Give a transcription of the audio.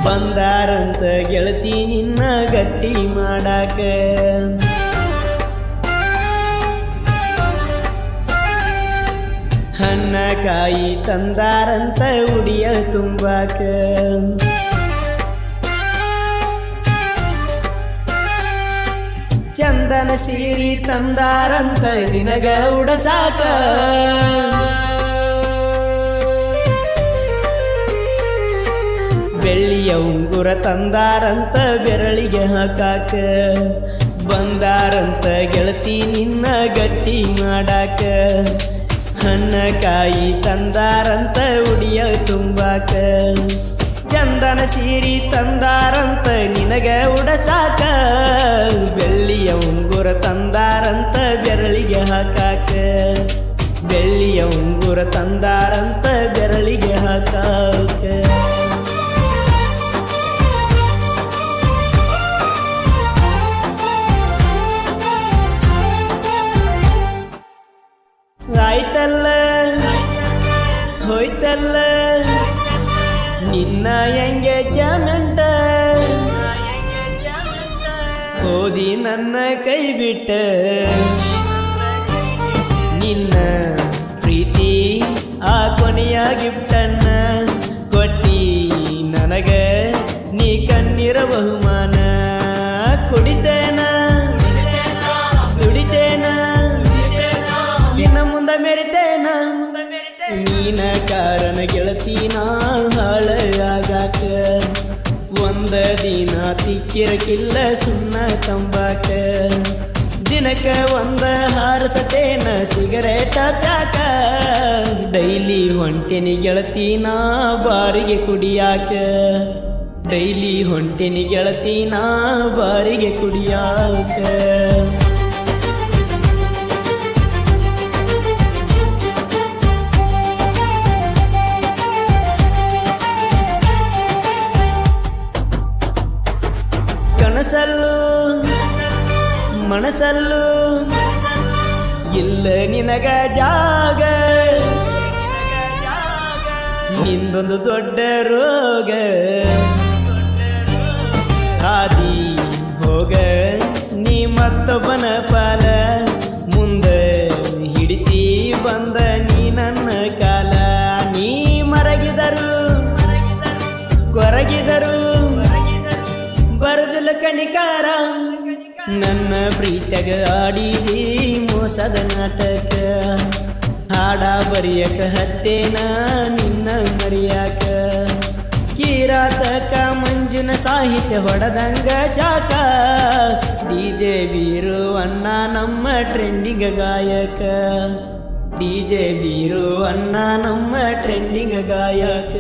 ಬಂದಾರಂತ ಗೆಳತಿ ನಿನ್ನ ಗಟ್ಟಿ ಮಾಡಾಕ ಹಣ್ಣ ಕಾಯಿ ತಂದಾರಂತ ಉಡಿಯ ತುಂಬಾಕ ಚಂದನ ಸೀರಿ ತಂದಾರಂತ ನಿನಗ ಉಡಸಾಕ ಬೆಳ್ಳಿಯ ಉಂಗುರ ತಂದಾರಂತ ಬೆರಳಿಗೆ ಹಾಕಾಕ ಬಂದಾರಂತ ಗೆಳತಿ ನಿನ್ನ ಗಟ್ಟಿ ಮಾಡಾಕ ಹಣ್ಣ ಕಾಯಿ ತಂದಾರಂತ ಉಡಿಯ ತುಂಬಾಕ ಚಂದನ ಸೀರಿ ತಂದಾರಂತ ನಿನಗ ಉಡಸಾಕ ಬೆಳ್ಳಿಯ ಉಂಗುರ ತಂದಾರಂತ ಬೆರಳಿಗೆ ಹಾಕಾಕ ಬೆಳ್ಳಿಯ ಉಂಗುರ ತಂದಾರಂತ ಬೆರಳಿಗೆ ಹಾಕಾಕ ಆಯ್ತಲ್ಲ ಹೋಯ್ತಲ್ಲ ನಿನ್ನ ಎಂಗೇಜ್ಮೆಂಟ್ ಓದಿ ನನ್ನ ಕೈ ಬಿಟ್ಟ ನಿನ್ನ ಪ್ರೀತಿ ಆ ಕೊನೆಯ ಗಿಫ್ಟನ್ನ ಕೊಟ್ಟಿ ನನಗ ನೀ ಕಣ್ಣೀರ ಬಹುಮಾನ ಕುಡಿತೇನ ದುಡಿತೇನ ಇನ್ನ ಮುಂದ ಮೆರಿತೇನ ನೀನ ಕಾರಣ ಗೆಳತಿ ನಾ ಹಾಳಾಗಾಕ ಒಂದ ದಿನ ತಿಕ್ಕಿರಕಿಲ್ಲ ಸುಣ್ಣ ತಂಬಾಕ ದಿನಕ್ಕ ಒಂದ ಹಾರಸತೇನ ಸಿಗರೇಟ ಪ್ಯಾಕ ಡೈಲಿ ಹೊಂಟೆನಿ ಗೆಳತಿ ನಾ ಬಾರಿಗೆ ಕುಡಿಯಾಕ ಡೈಲಿ ಹೊಂಟೆನಿ ಗೆಳತಿ ನಾ ಬಾರಿಗೆ ಕುಡಿಯಾಕ ಕನಸಲ್ಲು ಮನಸಲ್ಲು ಇಲ್ಲ ನಿನಗ ಜಾಗ ನಿಂದೊಂದು ದೊಡ್ಡ ರೋಗ ಹಾದಿ ಹೋಗ ನೀ ಮತ್ತೊಬ್ಬನ ಪಾಲ ಮುಂದೆ ಹಿಡಿತಿ ಬಂದ ನೀ ನನ್ನ ಕಾಲ ನೀ ಮರಗಿದರು ಕೊರಗಿದರು ಬರದಿಲ್ಲ ಕಣಿಕಾರ ನನ್ನ ಪ್ರೀತಿಯಾಗ ಆಡಿದಿ ಮೋಸದ ನಾಟಕ ಹಾಡ ಬರಿಯಕ ಹತ್ತೇನ ನಿನ್ನ ಮರಿಯಾಕ ಕಿರಾತಕ ಮಂಜುನ ಸಾಹಿತ್ಯ ಹೊಡೆದಂಗ ಶಾಕ ಡಿಜೆ ಬೀರು ಅಣ್ಣ ನಮ್ಮ ಟ್ರೆಂಡಿಂಗ್ ಗಾಯಕ ಡಿಜೆ ಬೀರು ಅಣ್ಣ ನಮ್ಮ ಟ್ರೆಂಡಿಂಗ್ ಗಾಯಕ